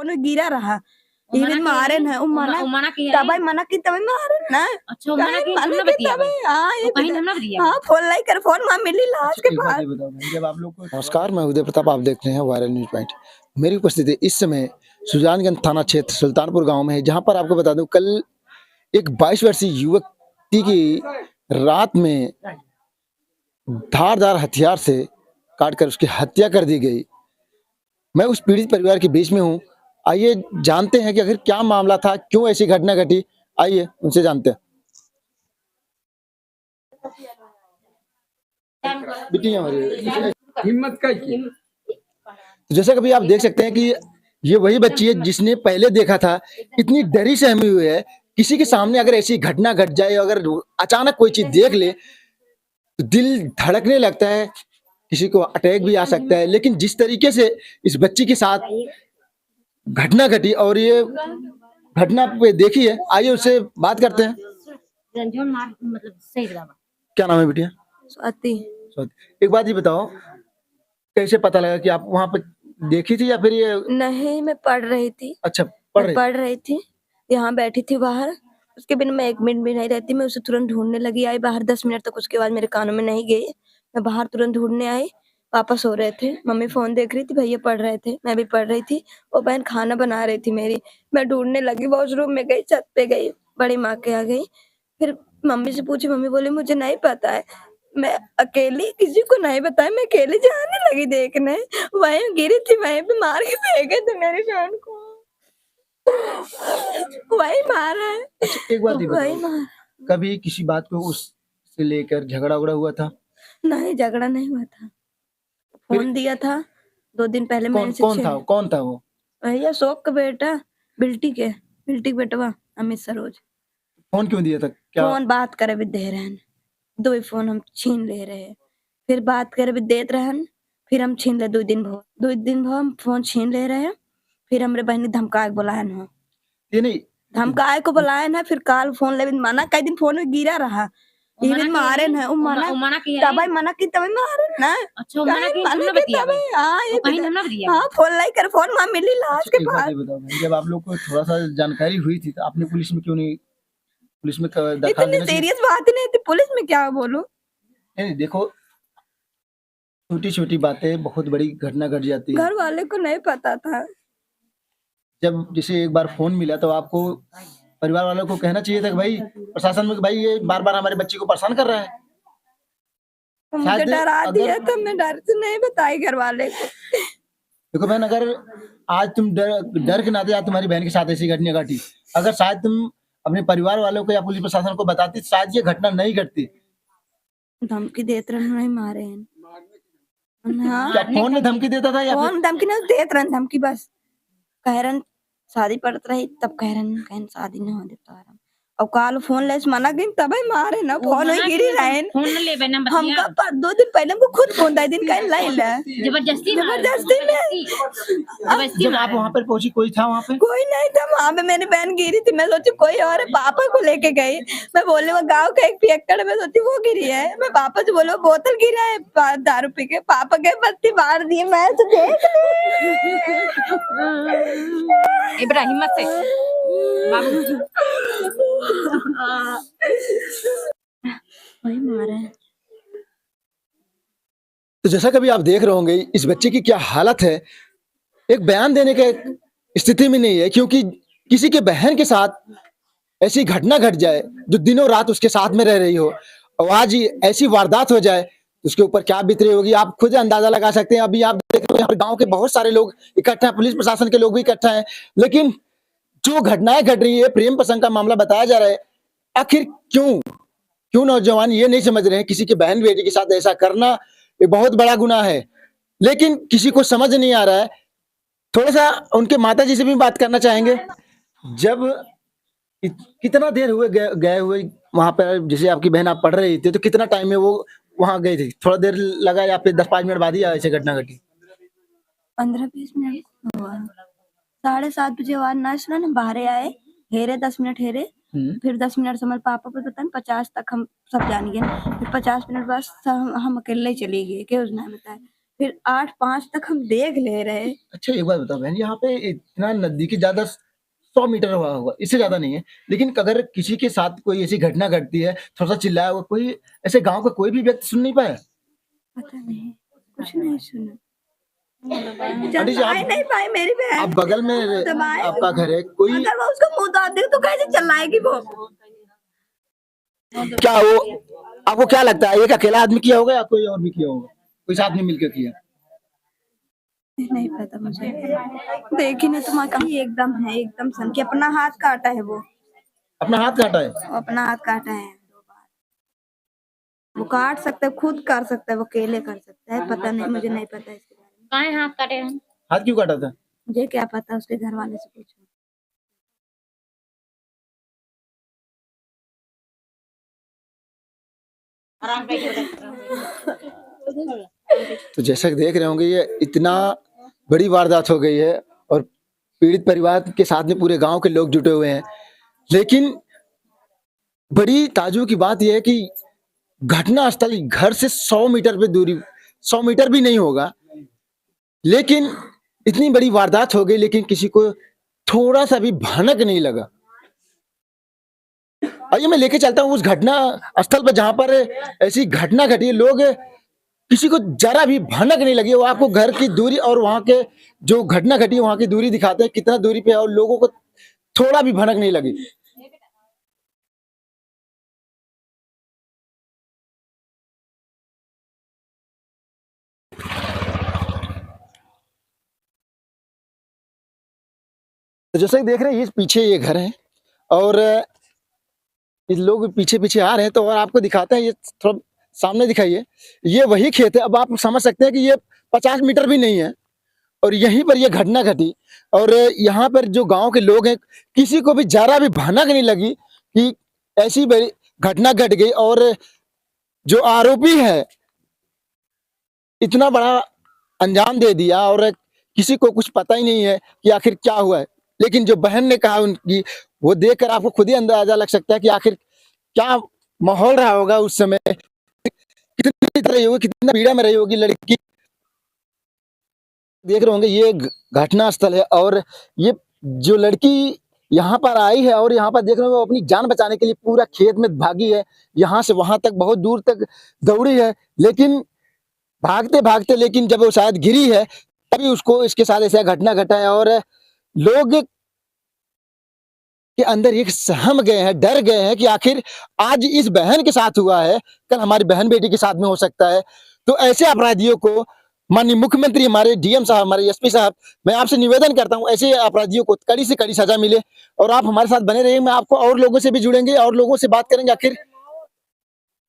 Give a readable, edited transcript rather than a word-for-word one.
Phone में गिरा रहा इवन मारे ना मना किया तब मना की तब मारे ना अच्छा मना की तुमने बतिया हां कहीं ना बतिया हां फोन लाई कर फोन मां मिली लाश के पास जब आप लोग को नमस्कार, मैं उदय प्रताप, आप देख रहे हैं वायरल न्यूज पॉइंट। मेरी उपस्थिति इस समय सुजानगंज थाना क्षेत्र सुल्तानपुर गांव में है, जहां पर आपको बता दूं कल एक 22 वर्षीय युवती की रात में धारदार हथियार से काटकर उसकी हत्या कर दी गई। मैं उस पीड़ित परिवार के बीच में हूं। आइए जानते हैं कि आखिर क्या मामला था, क्यों ऐसी घटना घटी। आइए उनसे जानते हैं। हिम्मत का तो जैसा कभी आप देख सकते हैं कि ये वही बच्ची है जिसने पहले देखा था। इतनी डरी सहमी हुई है, किसी के सामने अगर ऐसी घटना घट जाए, अगर अचानक कोई चीज देख ले तो दिल धड़कने लगता है, किसी को अटैक भी आ सकता है। लेकिन जिस तरीके से इस बच्ची के साथ घटना घटी और ये घटना पे देखी है, आइए उससे बात करते हैं। क्या नाम है बिटिया? स्वाति। एक बात ये बताओ, कैसे पता लगा कि आप वहां पर देखी थी या फिर ये? नहीं, मैं पढ़ रही थी। अच्छा, पढ़ रही थी, यहाँ बैठी थी बाहर। उसके बिना मैं 1 मिनट भी नहीं रहती। मैं उसे तुरंत ढूंढने लगी, आई बाहर 10 मिनट तक उसके बाद मेरे कानों में नहीं गई। मैं बाहर तुरंत ढूंढने आई। पापा सो रहे थे, मम्मी फोन देख रही थी, भैया पढ़ रहे थे, मैं भी पढ़ रही थी। वो बहन खाना बना रही थी मेरी। मैं ढूंढने लगी, वॉशरूम में गई, छत पे गई, बड़ी माँ के आ गई। फिर मम्मी से पूछी, मम्मी बोली मुझे नहीं पता है। मैं अकेली, किसी को नहीं बताया, मैं अकेली जाने लगी देखने। वहीं गिरी थी, वहीं पे मार के फेंके थे मेरी जान को। वही मारा है। अच्छा, एक बात ही बताओ, कभी किसी बात को उससे लेकर झगड़ा उगड़ा हुआ था? नहीं, झगड़ा नहीं हुआ था। फोन दिया था 2 दिन पहले। कौन था वो? भैया शोक का बेटा, बिल्टी बेटवा अमित सरोज। फोन क्यों दिया था? क्या फोन बात करे भी दे रहे, 2 फोन हम छीन ले रहे, फिर बात करे भी देत रहन, फिर हम छीन ले 2 दिन भर हम फोन छीन ले रहे। फिर हमरे बहनी धमकाए बुलायन हो, ये नहीं धमकाए को बुलायन है। फिर काल फोन ले मना, कई दिन फोन में गिरा रहा इवन मारे ना मना किया तब मना की तब मारे ना अच्छा मना की तुमने बतिया हां कहीं ना बतिया हां फोन लाई कर फोन मां मिली लाश के पास। जब आप लोग को थोड़ा सा जानकारी हुई थी तो आपने पुलिस में क्यों नहीं, पुलिस में दरखास्त इतनी सीरियस बात नहीं थी, पुलिस में क्या बोलूं। नहीं देखो, छोटी छोटी बातें बहुत बड़ी घटना घट जाती है। घर वाले को नहीं पता था। जब जैसे एक बार फोन मिला तो आपको परिवार वालों को कहना चाहिए था कि भाई प्रशासन में, कि भाई ये बार बार हमारे बच्चे को परेशान कर रहा है। मुझे डरा दिया तो मैं डर से नहीं बताई घर वाले को। देखो बहन, अगर आज तुम डर के नाते आज तुम्हारी बहन के साथ ऐसी घटना घटी, अगर शायद तुम अपने परिवार वालों को या पुलिस प्रशासन को बताती, शायद ये घटना नहीं घटती। धमकी देते रहे, नहीं मारे हैं। हाँ, क्या फोन में धमकी देता था या फोन धमकी नहीं देते रहे, धमकी बस कह रहे शादी पड़त रही, तब कह रहे शादी नहीं हो देता। और काल फोन ले मना गई तब मारे ना, फोन ही गिरी रहे। फोन न लेबे ना बतिया हमका पर 2 दिन पहले हमको खुद फोन 2 दिन कहीं लाई ले जबरदस्ती में। जब आप वहाँ पर पहुंची, कोई था वहाँ पे? कोई नहीं था वहाँ पे। मेरी बहन गिरी थी, मैं सोची कोई और है, पापा को लेके गई। मैं बोले वो गांव का एक पियक्कड़, मैं सोची वो गिरी है। मैं पापा से बोले बोतल गिरा है दारू पी के, पापा के बत्ती मार दिए। मैं तो देख इब्राहिम मत से बाबू वही मारे। तो जैसा कभी आप देख रहे होंगे इस बच्चे की क्या हालत है, एक बयान देने के स्थिति में नहीं है, क्योंकि किसी के बहन के साथ ऐसी घटना घट जाए जो दिनों रात उसके साथ में रह रही हो, और आज ऐसी वारदात हो जाए तो उसके ऊपर क्या बीत रही होगी, आप खुद अंदाजा लगा सकते हैं। अभी आप देख रहे हो यहाँ गांव के बहुत सारे लोग इकट्ठा हैं, पुलिस प्रशासन के लोग भी इकट्ठा हैं, लेकिन जो घटनाएं घट रही है, प्रेम प्रसंग का मामला बताया जा रहा है, आखिर क्यों नौजवान ये नहीं समझ रहे हैं किसी के बहन बेटी के साथ ऐसा करना एक बहुत बड़ा गुनाह है, लेकिन किसी को समझ नहीं आ रहा है। थोड़ा सा उनके माताजी से भी बात करना चाहेंगे। जब कितना देर हुए गए हुए वहां पर, जैसे आपकी बहन आप पढ़ रही थी, तो कितना टाइम में वो वहां गई थी? थोड़ा देर लगा या फिर 10-5 मिनट बाद ही ऐसे घटना घटी? 15-20 मिनट हुआ। 7:30 बजे आवाज ना सुना ना, बाहर आए, हेरे 10 मिनट हेरे, फिर 10 मिनट से हमारे पापा को पता 50 तक हम सब जान गए। फिर 50 मिनट बाद हम अकेले चले गए, क्या उसने बताया। फिर 8-5 तक हम देख ले रहे। अच्छा एक बात बताओ बहन, यहाँ पे इतना नजदीकी ज्यादा 100 मीटर हुआ होगा, इससे ज्यादा नहीं है, लेकिन अगर किसी के साथ कोई ऐसी घटना घटती है, थोड़ा सा चिल्लाया हुआ, कोई ऐसे गांव का कोई भी व्यक्ति सुन नहीं पाया? पता नहीं, कुछ नहीं सुना। आंटी जी, चिल्ला ही नहीं पाई मेरी बहन। आप बगल में दबाए। आपका घर है, कोई अगर वो उसका मुंह दाद दे तो कैसे चिल्लाएगी वो? क्या वो, आपको क्या लगता है एक अकेला आदमी किया होगा या कोई और भी किया होगा, कोई साथ में मिलकर किया? नहीं पता मुझे, देखी नहीं तुम्हारा कहीं एकदम है, एकदम सन के अपना हाथ काटा है वो अपना हाथ काटा है? अपना हाथ काटा है 2 बार। वो काट सकता है, खुद कर सकता है, वो अकेले कर सकता है, पता नहीं, मुझे नहीं पता इसके बारे में। कहाँ हाथ काटे हैं? हाथ क्यों काटा था? मुझे क्या पता, उसके घर वाले से पूछो। तो जैसा कि देख रहे होंगे, ये इतना बड़ी वारदात हो गई है और पीड़ित परिवार के साथ में पूरे गांव के लोग जुटे हुए हैं। लेकिन बड़ी ताज्जुब की बात यह है कि घटना स्थल घर से 100 मीटर पे दूरी, 100 मीटर भी नहीं होगा, लेकिन इतनी बड़ी वारदात हो गई, लेकिन किसी को थोड़ा सा भी भनक नहीं लगा। आइए मैं लेके चलता हूँ उस घटना स्थल पर जहां पर ऐसी घटना घटी है, लोग किसी को जरा भी भनक नहीं लगी। वो आपको घर की दूरी और वहां के जो घटना घटी है वहां की दूरी दिखाते हैं, कितना दूरी पे है, और लोगों को थोड़ा भी भनक नहीं लगी। तो जैसे कि देख रहे हैं, ये पीछे ये घर है और ये लोग पीछे पीछे आ रहे हैं, तो और आपको दिखाते हैं, ये थोड़ा सामने दिखाइए, ये वही खेत है। अब आप समझ सकते हैं कि ये 50 मीटर भी नहीं है और यहीं पर ये घटना घटी। और यहाँ पर जो गांव के लोग हैं, किसी को भी जरा भी भनक नहीं लगी कि ऐसी बड़ी घटना घट गई और जो आरोपी है इतना बड़ा अंजाम दे दिया और किसी को कुछ पता ही नहीं है कि आखिर क्या हुआ है। लेकिन जो बहन ने कहा उनकी, वो देखकर आपको खुद ही अंदाजा लग सकता है कि आखिर क्या माहौल रहा होगा उस समय, कितनी तरह होगी, कितना पीड़ा में रही होगी लड़की। देख रहे होंगे ये घटना स्थल है और ये जो लड़की यहाँ पर आई है और यहाँ पर देख रहे हो वो अपनी जान बचाने के लिए पूरा खेत में भागी है, यहाँ से वहां तक बहुत दूर तक दौड़ी है, लेकिन भागते भागते लेकिन जब वो शायद गिरी है तभी उसको इसके साथ ऐसा घटना घटा है। और लोग के अंदर एक सहम गए हैं, डर गए हैं कि आखिर आज इस बहन के साथ हुआ है, कल हमारी बहन बेटी के साथ में हो सकता है। तो ऐसे अपराधियों को माननीय मुख्यमंत्री, हमारे डीएम साहब, हमारे एसपी साहब, मैं आपसे निवेदन करता हूं ऐसे अपराधियों को कड़ी से कड़ी सजा मिले। और आप हमारे साथ बने रहिए, मैं आपको और लोगों से भी जुड़ेंगे और लोगों से बात करेंगे आखिर